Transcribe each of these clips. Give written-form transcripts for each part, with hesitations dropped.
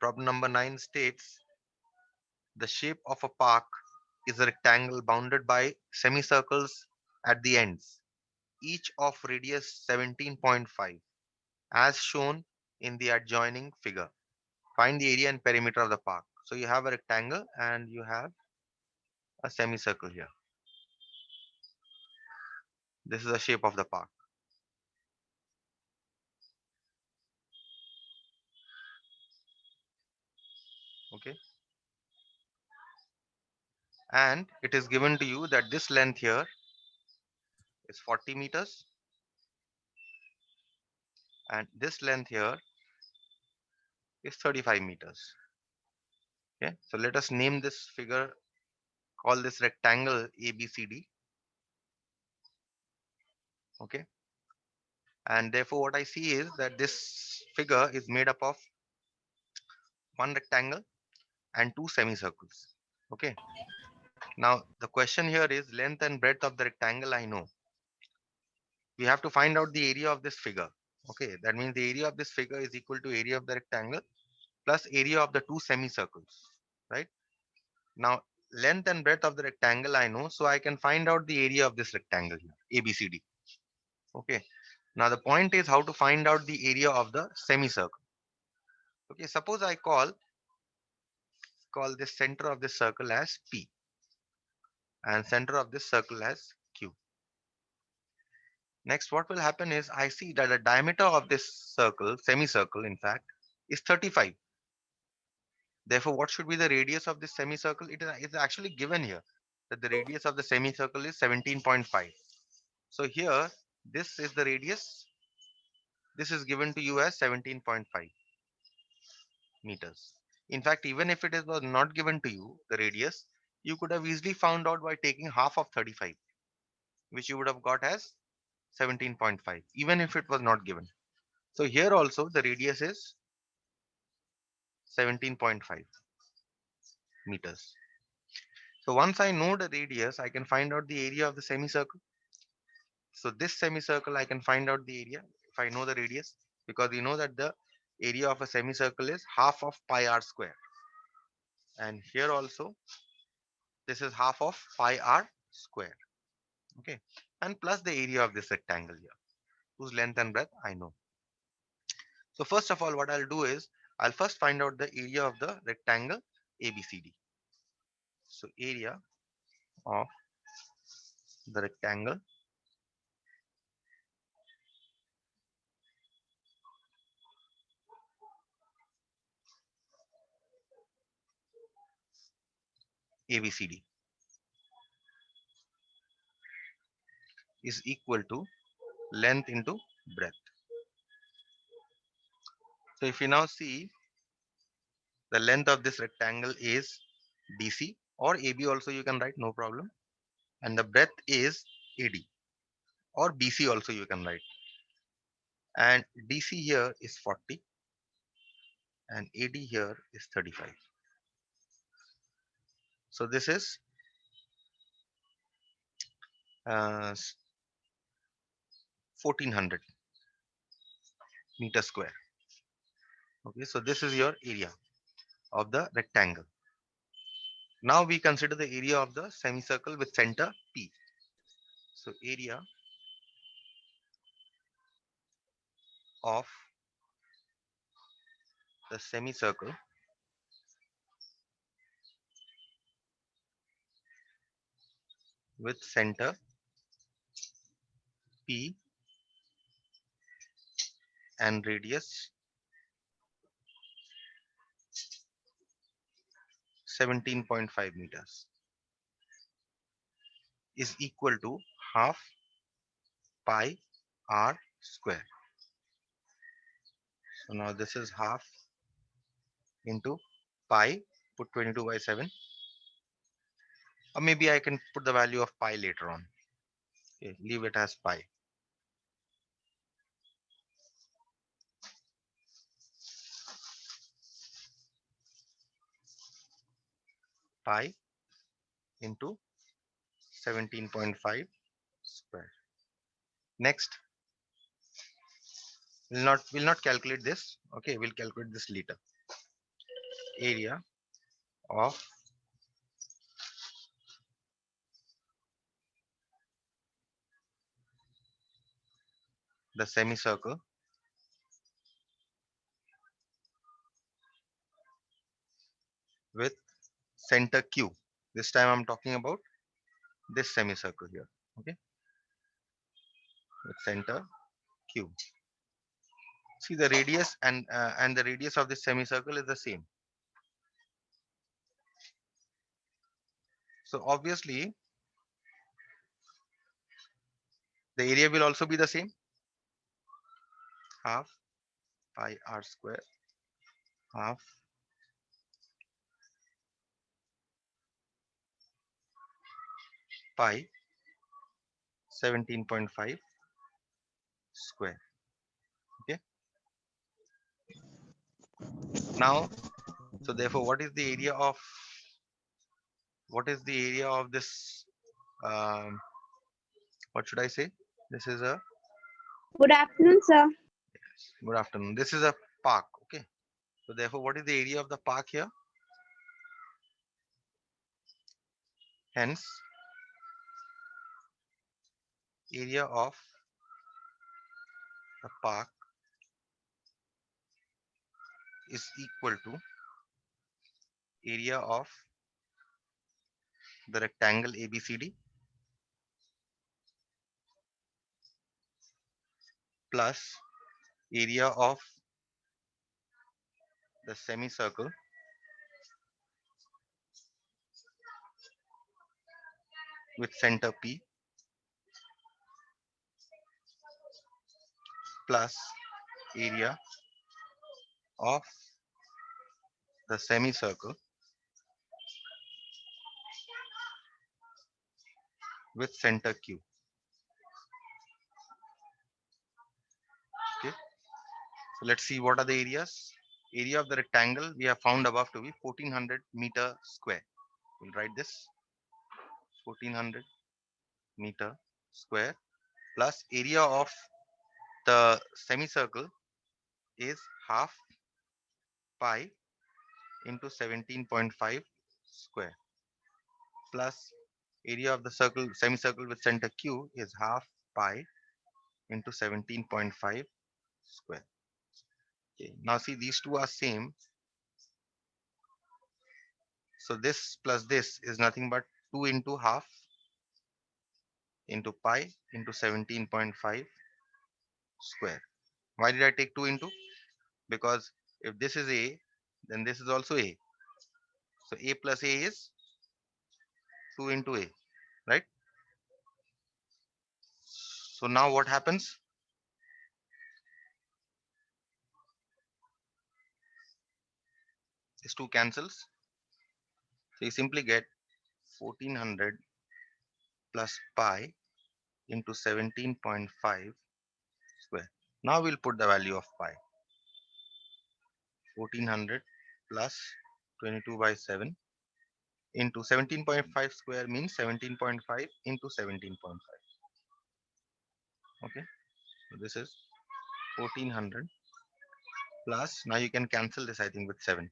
Problem number 9 states the shape of a park is a rectangle bounded by semicircles at the ends, each of radius 17.5, as shown in the adjoining figure. Find the area and perimeter of the park. So you have a rectangle and you have a semicircle here. This is the shape of the park. Okay. And it is given to you that this length here is 40 meters and this length here is 35 meters. Okay. So let us name this figure, call this rectangle ABCD. Okay. And therefore what I see is that this figure is made up of one rectangle and two semicircles. Okay. Now the question here is length and breadth of the rectangle I know. We have to find out the area of this figure. Okay, that means the area of this figure is equal to area of the rectangle plus area of the two semicircles, right? Now, length and breadth of the rectangle I know, so I can find out the area of this rectangle here, ABCD. Okay, now the point is how to find out the area of the semicircle. Okay, suppose I call this center of this circle as P and center of this circle as Q. Next, what will happen is I see that the diameter of this circle, semicircle, in fact, is 35. Therefore, what should be the radius of this semicircle? It's actually given here that the radius of the semicircle is 17.5. So here, this is the radius. This is given to you as 17.5 meters. In fact, even if was not given to you, the radius, you could have easily found out by taking half of 35, which you would have got as 17.5, even if it was not given. So here also the radius is 17.5 meters. So once I know the radius, I can find out the area of the semicircle. So this semicircle, I can find out the area if I know the radius, because you know that the area of a semicircle is half of pi r square. And here also, this is half of pi r square. Okay. And plus the area of this rectangle here, whose length and breadth I know. So first of all, what I'll do is, I'll first find out the area of the rectangle ABCD. So area of the rectangle ABCD is equal to length into breadth. So if you now see, the length of this rectangle is DC, or AB also you can write, no problem. And the breadth is AD, or BC also you can write. And DC here is 40 and AD here is 35. So this is 1400 meter square. Okay, so this is your area of the rectangle. Now we consider the area of the semicircle with center P. So area of the semicircle with center P and radius 17.5 meters is equal to half pi r square. So now this is half into pi, put 22 by 7, or maybe I can put the value of pi later on. Okay, leave it as pi into 17.5 square. Next, we'll not calculate this. Okay, we'll calculate this later. area of the semicircle with center Q. This time I'm talking about this semicircle here. Okay, with center Q. See, the radius and the radius of this semicircle is the same. So obviously the area will also be the same, half pi r square, half pi 17.5 square. Okay, now, so therefore what is the area of this, um, what should I say, this is a, Good afternoon, sir. good afternoon, this is a park. Okay, so therefore what is the area of the park here? Hence area of the park is equal to area of the rectangle ABCD plus area of the semicircle with center P plus area of the semicircle with center Q. Okay, so let's see what are the areas. Area of the rectangle we have found above to be 1400 meter square. We'll write this 1400 meter square plus area of the semicircle is half pi into 17.5 square plus area of the circle semicircle with center Q is half pi into 17.5 square. Okay, now see, these two are same, so this plus this is nothing but 2 into half into pi into 17.5 square. Why did I take 2 into? Because if this is a, then this is also a, so a plus a is 2 into a, right? So now what happens? This 2 cancels, so you simply get 1400 plus pi into 17.5 square. Now we'll put the value of pi. 1400 plus 22 by 7 into 17.5 square means 17.5 into 17.5. Okay, so this is 1400 plus, now you can cancel this I think with 7,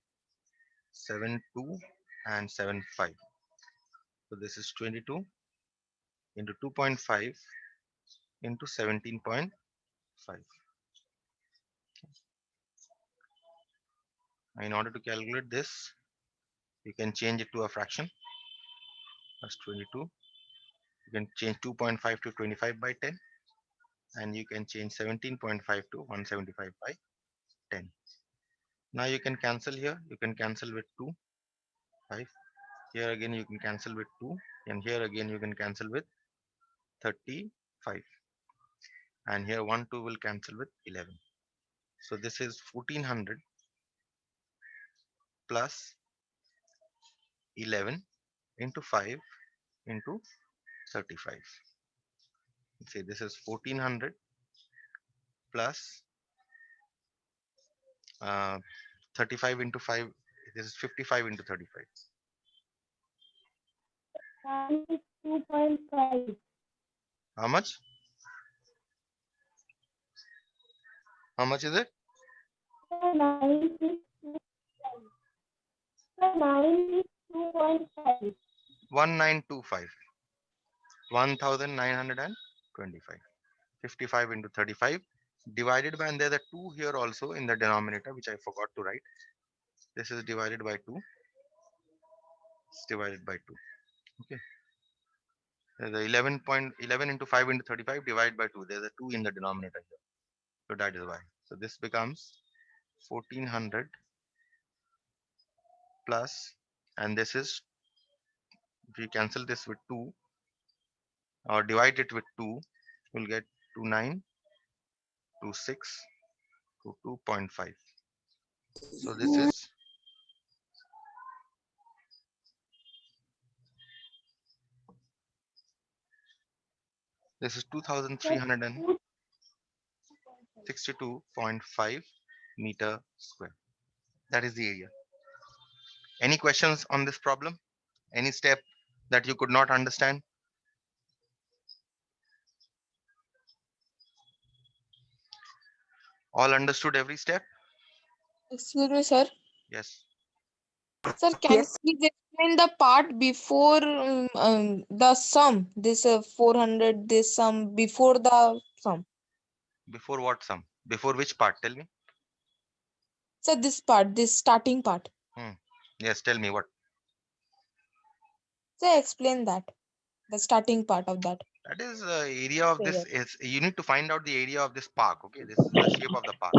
7 2 and 7 5. So this is 22 into 2.5 into 17.5. In order to calculate this, you can change it to a fraction. That's 22. You can change 2.5 to 25 by 10, and you can change 17.5 to 175 by 10. Now you can cancel here. You can cancel with 2, 5. Here again you can cancel with 2, and here again you can cancel with 35. And here 1, 2 will cancel with 11. So this is 1400 plus 11 into 5 into 35. Say this is 1400 plus 35 into 5. This is 55 into 35. 2.5. How much? How much is it? 96. 2.5. 1925. 1925. 55 into 35 divided by, and there's a 2 here also in the denominator, which I forgot to write. This is divided by 2. It's divided by 2. Okay. There's a 11.11 into 5 into 35 divided by 2. There's a 2 in the denominator here. So that is why. So this becomes 1400 plus, and this is, if you cancel this with 2 or divide it with 2, you'll get 2926 to 2.5. So this is 2362.5 meter square. That is the area. Any questions on this problem? Any step that you could not understand? All understood every step? Excuse me, sir. Yes. Sir, can you please explain the part before the sum? This 400, this sum before the sum. Before what sum? Before which part? Tell me. Sir, this part, this starting part. Yes, tell me what. Sir, explain that. The starting part of that. That is area of this Figure. is, you need to find out the area of this park. Okay, this is the shape of the park.